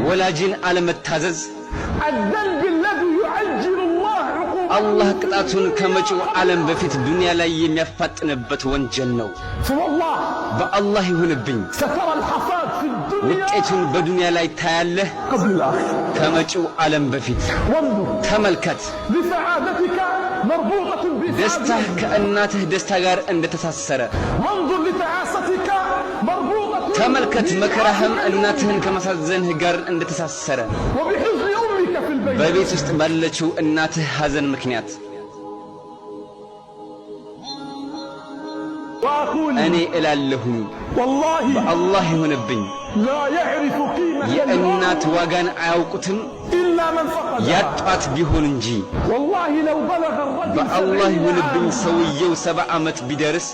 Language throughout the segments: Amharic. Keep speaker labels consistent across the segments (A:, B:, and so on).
A: ወላጅን አለመታዘዝ
B: الذنب الذي يعجل الله عقوبته
A: አላህ ቅጣቱን ከመጪው ዓለም በፊት ዱንያ ላይ የሚያፋጥንበት ወንጀል ነው።
B: فوالله
A: በአላህ ይሁንብኝ
B: سترى الحصاد في الدنيا
A: ውጤቱን በዱንያ ላይ ታያለህ
B: قبل الآخرة
A: ከመጪው ዓለም በፊት
B: وانظر
A: ተመልከት
B: لسعادتك مربوطة
A: ደስታህ
B: بسعادتك
A: ከእናትህ ደስታ ጋር እንደተሳሰረ
B: وانظر لتعاستك مربوطة
A: ተመልከት መከራህም እናትህን ከማሳዘንህ ጋር እንደተሳሰረ
B: وبحزن أمك في البيت
A: በቤት ውስጥ ባለችው እናትህ ሐዘን ምክንያት
B: وأقول
A: እኔ እላለሁኝ
B: والله
A: በአላህ ይሁንብኝ
B: لا يعرف قيمة
A: የእናት
B: الأم
A: ዋጋን አያውቁትም
B: إلا من فقدها
A: ያጧት ቢሆን እንጂ
B: والله لو بلغ الرجل
A: በአላህ
B: 70
A: ይሁንብኝ
B: عاما
A: ሰውየው 70 ዓመት ቢደርስ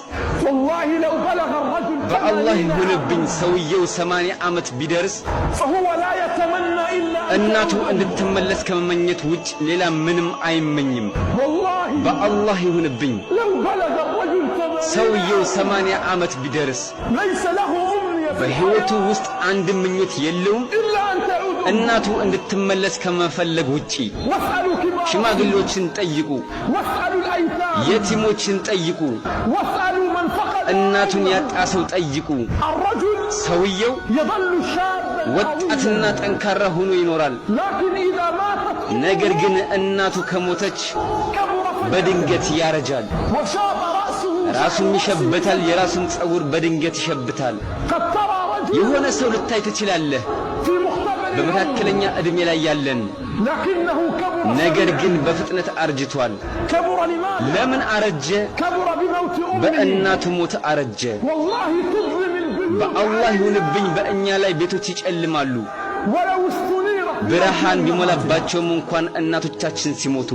B: والله لو بلغ الرجل
A: በአላህ
B: 80
A: ይሁንብኝ
B: عاما
A: ሰውየው 80 ዓመት ቢደርስ
B: فهو لا يتمنى إلا أن
A: እናቱ
B: تعود.
A: እንድትመለስ ከመመኘት ውጭ ሌላ ምንም አይመኝም።
B: والله
A: በአላህ ይሁንብኝ
B: لو بلغ الرجل 80
A: ሰውየው 80 ዓመት ቢደርስ
B: ليس له أمنية في
A: በሕይወቱ
B: الحياة
A: ውስጥ አንድ ምኞት የለውም
B: إلا أن تعود
A: እናቱ እንድትመለስ ከመፈለግ ውጪ።
B: واسألوا كبار
A: ሽማግሌዎችን ጠይቁ፣
B: واسألوا الأيتام
A: የቲሞችን ጠይቁ፣
B: واسألوا من فقد
A: እናቱን ያጣ ሰው ጠይቁ።
B: الرجل
A: ሰውየው
B: يظل شابا
A: ወጣትና
B: قويا
A: ጠንካራ ሆኖ ይኖራል።
B: لكن إذا ماتت
A: ነገር ግን እናቱ ከሞተች
B: كبر
A: በድንገት ያረጃል።
B: وشاب رأسه
A: ራሱን ይሸብታል፣ የራሱን ጸጉር በድንገት ይሸብታል።
B: قد ترى رجل
A: የሆነ ሰው ልታይ ትችላለህ
B: في مقتبل
A: በመካከለኛ ዕድሜ ላይ ያለን፣
B: لكنه كبر
A: ነገር ግን በፍጥነት አርጅቷል።
B: كبر لماذا؟
A: ለምን አረጀ?
B: كبر بموت أمه
A: በእናቱ ሞት አረጀ።
B: والله تظلم البيوت
A: በአላህ ይሁንብኝ በእኛ ላይ ቤቶች ይጨልማሉ።
B: ولو استنيرت
A: ብርሃን ቢሞላባቸውም እንኳን እናቶቻችን ሲሞቱ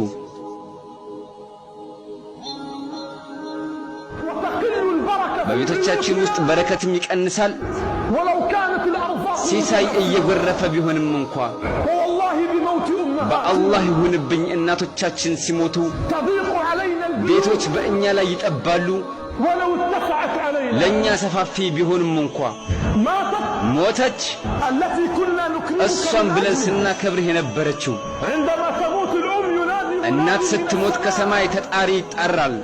B: وتقل البركة في
A: በቤቶቻችን ውስጥ በረከትም ይቀንሳል።
B: ولو كانت الأرزاق
A: ሲሳይ እየጎረፈ ቢሆንም እንኳ
B: فوالله بموت أمها
A: በአላህ ይሁንብኝ እናቶቻችን ሲሞቱ
B: تضيق علينا البيوت
A: ቤቶች በእኛ ላይ ይጠባሉ።
B: ولو اتسعت علينا
A: ለኛ ሰፋፊ ቢሆንም እንኳ
B: ماتت
A: ሞተች።
B: التي كنا نكرمك
A: እሷም
B: من
A: ብለን
B: أجلها.
A: ስናከብርህ የነበረችው
B: عندما تموت الأم ينادي
A: እናት
B: منادي
A: ስትሞት ከሰማይ ተጣሪ ይጣራል።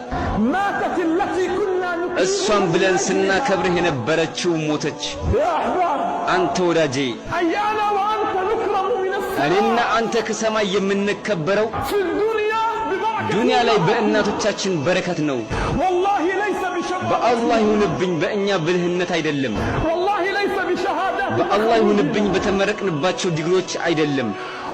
B: ماتت التي كنا نكرمك
A: እሷም ብለን ስናከብርህ የነበረችው ሞተች።
B: يا أحباب
A: አንተ ወዳጄ
B: أي أنا وأنت نكرم من السماء
A: እኔና አንተ ከሰማይ የምንከበረው
B: في الدنيا ببركة
A: ዱንያ ላይ
B: الله.
A: በእናቶቻችን በረከት ነው።
B: والله ليس بشباب
A: በአላህ ይሁንብኝ በእኛ ብልህነት አይደለም።
B: والله ليس بشهادات
A: በአላህ ይሁንብኝ በተመረቅንባቸው ዲግሪዎች አይደለም።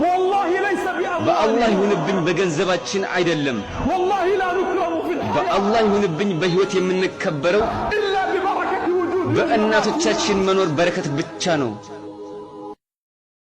B: والله ليس
A: በአላህ
B: بأموالنا
A: ይሁንብኝ በገንዘባችን አይደለም።
B: والله لا نكرم في الحياة
A: በአላህ ይሁንብኝ በሕይወት የምንከበረው
B: إلا ببركة وجود
A: በእናቶቻችን መኖር በረከት ብቻ ነው።